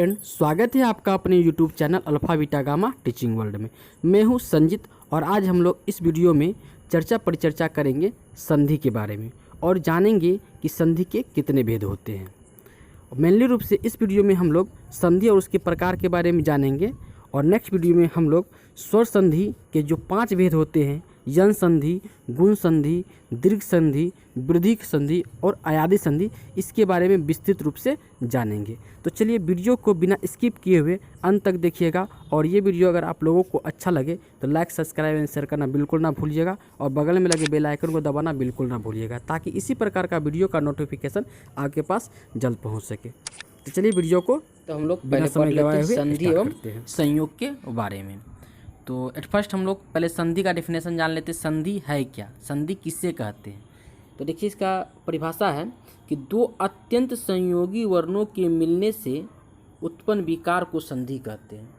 Friend, स्वागत है आपका अपने YouTube channel alpha beta gamma teaching world में। मैं हूं संजीत और आज हम लोग इस वीडियो में परिचर्चा करेंगे संधि के बारे में और जानेंगे कि संधि के कितने भेद होते हैं। मेनली रूप से इस वीडियो में हम लोग संधि और उसके प्रकार के बारे में जानेंगे और नेक्स्ट वीडियो में हम लोग स्वर संधि के जो 5 भेद होते हैं, यन संधि, गुण संधि, दीर्घ संधि, वृद्धि संधि और अयादी संधि, इसके बारे में विस्तृत रूप से जानेंगे। तो चलिए वीडियो को बिना स्किप किए हुए अंत तक देखिएगा और ये वीडियो अगर आप लोगों को अच्छा लगे तो लाइक, सब्सक्राइब एंड शेयर करना बिल्कुल ना भूलिएगा और बगल में लगे बेल आइकन को दबाना बिल्कुल ना भूलिएगा ताकि इसी प्रकार का वीडियो का नोटिफिकेशन आपके पास जल्द पहुँच सके। तो चलिए वीडियो को तो हम लोग पहले पढ़ लेते हैं संधि एवं संयोग के बारे में। तो एट फर्स्ट हम लोग पहले संधि का डेफिनेशन जान लेते हैं। संधि है क्या, संधि किससे कहते हैं? तो देखिए इसका परिभाषा है कि दो अत्यंत संयोगी वर्णों के मिलने से उत्पन्न विकार को संधि कहते हैं।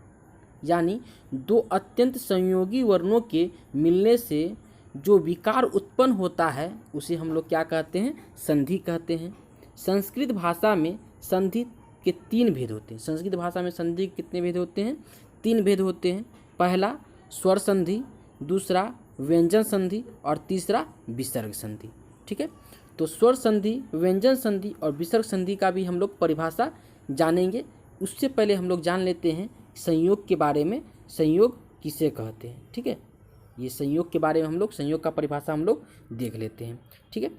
यानी दो अत्यंत संयोगी वर्णों के मिलने से जो विकार उत्पन्न होता है उसे हम लोग क्या कहते हैं? संधि कहते हैं। संस्कृत भाषा में संधि के 3 भेद होते हैं। संस्कृत भाषा में संधि के कितने भेद होते हैं? 3 भेद होते हैं। पहला स्वर संधि, दूसरा व्यंजन संधि और तीसरा विसर्ग संधि। ठीक है, तो स्वर संधि, व्यंजन संधि और विसर्ग संधि का भी हम लोग परिभाषा जानेंगे। उससे पहले हम लोग जान लेते हैं संयोग के बारे में, संयोग किसे कहते हैं। ठीक है, ये संयोग के बारे में हम लोग संयोग का परिभाषा हम लोग देख लेते हैं। ठीक है,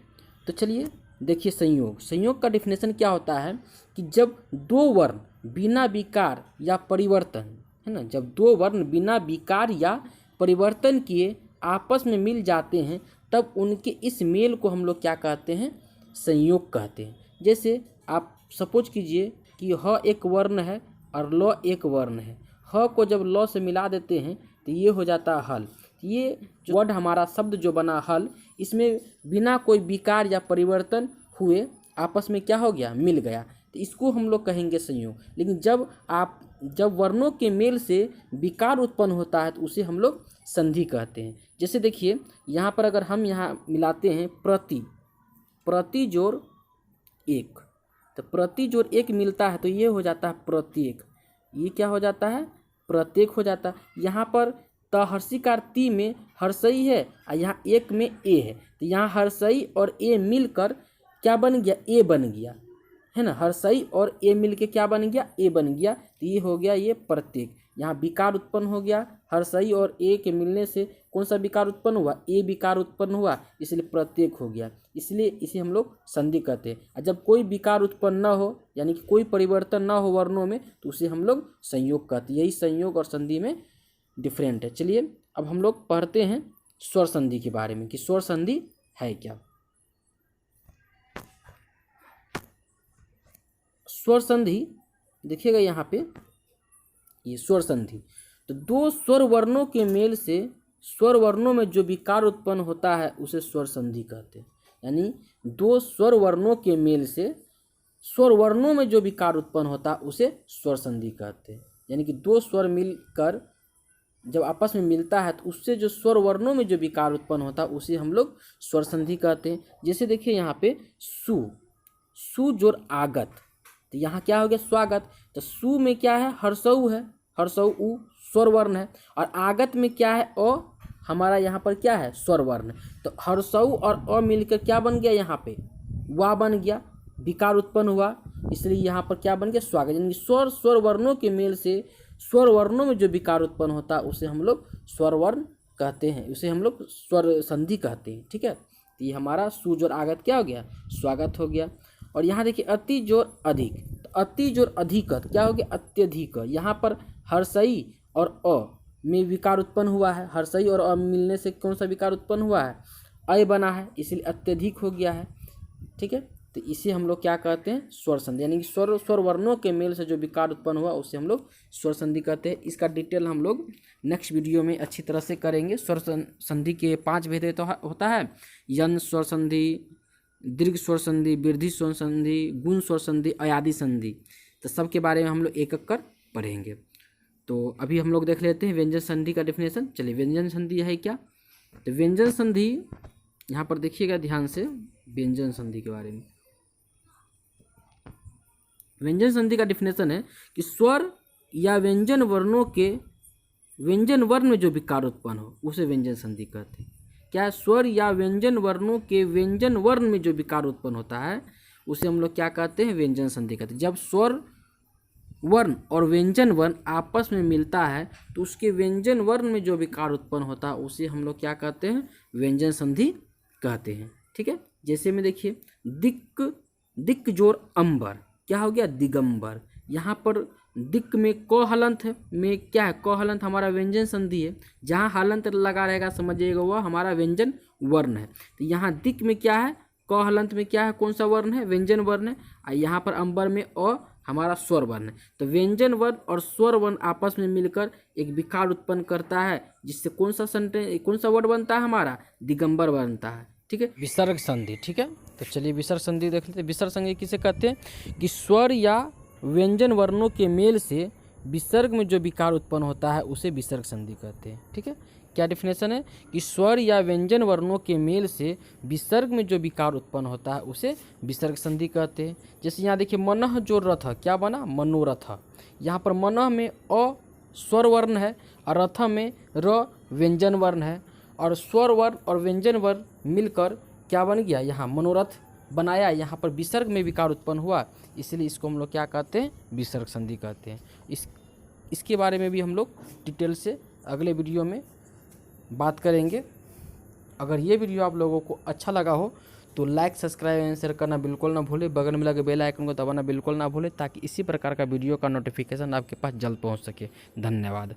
तो चलिए देखिए संयोग का डेफिनेशन क्या होता है कि जब दो वर्ण बिना विकार या परिवर्तन, है ना, जब दो वर्ण बिना विकार या परिवर्तन किए आपस में मिल जाते हैं तब उनके इस मेल को हम लोग क्या कहते हैं? संयोग कहते हैं। जैसे आप सपोज कीजिए कि ह एक वर्ण है और ल एक वर्ण है। ह को जब ल से मिला देते हैं तो ये हो जाता है हल। ये जो वर्ड हमारा शब्द जो बना हल, इसमें बिना कोई विकार या परिवर्तन हुए आपस में क्या हो गया? मिल गया। तो इसको हम लोग कहेंगे संयोग। लेकिन जब वर्णों के मेल से विकार उत्पन्न होता है तो उसे हम लोग संधि कहते हैं। जैसे देखिए यहाँ पर अगर हम यहाँ मिलाते हैं प्रति जोड़ एक, तो प्रति जोड़ एक मिलता है तो ये हो जाता है प्रत्येक। ये क्या हो जाता है? प्रत्येक हो जाता है। यहाँ पर हर्षिकार ती में हर्षई है और यहाँ एक में ए है, तो यहाँ हर्षई और ए मिलकर क्या बन गया? ए बन गया, है ना। हर्षई और ए मिलके क्या बन गया? ए बन गया। तो ये हो गया ये प्रत्येक। यहाँ विकार उत्पन्न हो गया। हर्षई और ए के मिलने से कौन सा विकार उत्पन्न हुआ? ए विकार उत्पन्न हुआ, इसलिए प्रत्येक हो गया। इसलिए इसे हम लोग संधि कहते हैं। और जब कोई विकार उत्पन्न न हो, यानी कि कोई परिवर्तन न हो वर्णों में, तो उसे हम लोग संयोग कहते हैं। यही संयोग और संधि में डिफरेंट है। चलिए अब हम लोग पढ़ते हैं स्वर संधि के बारे में कि स्वर संधि है क्या। स्वर संधि देखिएगा यहाँ पे, ये स्वर संधि, तो दो स्वर वर्णों के मेल से स्वर वर्णों में जो विकार उत्पन्न होता है उसे स्वर संधि कहते हैं। यानी दो स्वर वर्णों के मेल से स्वर वर्णों में जो विकार उत्पन्न होता है उसे स्वर संधि कहते हैं। यानी कि दो स्वर मिलकर जब आपस में मिलता है तो उससे जो स्वर वर्णों में जो विकार उत्पन्न होता है उसे हम लोग स्वर संधि कहते हैं। जैसे देखिए यहाँ पे सु जोड़ आगत, तो यहाँ क्या हो गया? स्वागत। तो सु में क्या है? हर्षऊ है, हर्षऊ उ स्वर वर्ण है। और आगत में क्या है? अ, हमारा यहाँ पर क्या है? स्वर वर्ण। तो हर्षऊ और अ मिलकर क्या बन गया? यहाँ पे वा बन गया, विकार उत्पन्न हुआ, इसलिए यहाँ पर क्या बन गया? स्वागत। यानी स्वर वर्णों के मेल से स्वर वर्णों में जो विकार उत्पन्न होता है उसे हम लोग स्वर वर्ण कहते हैं, उसे हम लोग स्वर संधि कहते हैं। ठीक है, तो ये हमारा सु जोड़ आगत क्या हो गया? स्वागत हो गया। और यहाँ देखिए अति जोड़ अधिक, तो अति जोड़ अधिकत क्या हो गया? अत्यधिक। यहाँ पर हर्षई और अ में विकार उत्पन्न हुआ है। हर्षई और अ मिलने से कौन सा विकार उत्पन्न हुआ है? अय बना है, इसलिए अत्यधिक हो गया है। ठीक है, तो इसे हम लोग क्या कहते हैं? स्वर संधि। यानी कि स्वर वर्णों के मेल से जो विकार उत्पन्न हुआ उसे हम लोग स्वर संधि कहते हैं। इसका डिटेल हम लोग नेक्स्ट वीडियो में अच्छी तरह से करेंगे। स्वर संधि के 5 भेद तो होता है, यन स्वर संधि, दीर्घ स्वर संधि, वृद्धि स्वर संधि, गुण स्वर संधि, अयादी संधि। तो सबके बारे में हम लोग एक एक कर पढ़ेंगे। तो अभी हम लोग देख लेते हैं व्यंजन संधि का डेफिनेशन। चलिए व्यंजन संधि है क्या? तो व्यंजन संधि यहाँ पर देखिएगा ध्यान से, व्यंजन संधि के बारे में। व्यंजन संधि का डिफिनेशन है कि स्वर या व्यंजन वर्णों के व्यंजन वर्ण में जो विकार उत्पन्न हो उसे व्यंजन संधि कहते हैं। क्या है? स्वर या व्यंजन वर्णों के व्यंजन वर्ण में जो विकार उत्पन्न होता है उसे हम लोग क्या कहते हैं? व्यंजन संधि कहते हैं। जब स्वर वर्ण और व्यंजन वर्ण आपस में मिलता है तो उसके व्यंजन वर्ण में जो विकार उत्पन्न होता है उसे हम लोग क्या कहते हैं? व्यंजन संधि कहते हैं। ठीक है, जैसे में देखिए दिक जोर अंबर, क्या हो गया? दिगंबर। यहाँ पर दिक में क हलंत में क्या है? क हलंत हमारा व्यंजन संधि है। जहाँ हलंत लगा रहेगा समझिएगा वह हमारा व्यंजन वर्ण है। तो यहाँ दिक में क्या है? क हलंत में क्या है? कौन सा वर्ण है? व्यंजन वर्ण है। और यहाँ पर अंबर में अ हमारा स्वर वर्ण है। तो व्यंजन वर्ण और स्वर वर्ण आपस में मिलकर एक विकार उत्पन्न करता है, जिससे कौन सा वर्ड बनता है? हमारा दिगंबर बनता है। ठीक है, विसर्ग संधि। ठीक है, तो चलिए विसर्ग संधि देख लेते हैं। विसर्ग संधि किसे कहते हैं? कि स्वर या व्यंजन वर्णों के मेल से विसर्ग में जो विकार उत्पन्न होता है उसे विसर्ग संधि कहते हैं। ठीक है, क्या डिफिनेशन है? कि स्वर या व्यंजन वर्णों के मेल से विसर्ग में जो विकार उत्पन्न होता है उसे विसर्ग संधि कहते हैं। जैसे यहाँ देखिए मनः जो रथ, क्या बना? मनोरथ। यहाँ पर मनः में अ स्वर वर्ण है और रथ में र व्यंजन वर्ण है, और स्वर वर्ण और व्यंजन वर्ण मिलकर क्या बन गया? यहाँ मनोरथ बनाया। यहाँ पर विसर्ग में विकार उत्पन्न हुआ, इसलिए इसको हम लोग क्या कहते हैं? विसर्ग संधि कहते हैं। इसके बारे में भी हम लोग डिटेल से अगले वीडियो में बात करेंगे। अगर ये वीडियो आप लोगों को अच्छा लगा हो तो लाइक, सब्सक्राइब एंड शेयर करना बिल्कुल ना भूलें। बगल में लगे बेल आइकन को दबाना बिल्कुल ना भूलें, ताकि इसी प्रकार का वीडियो का नोटिफिकेशन आपके पास जल्द पहुंच सके। धन्यवाद।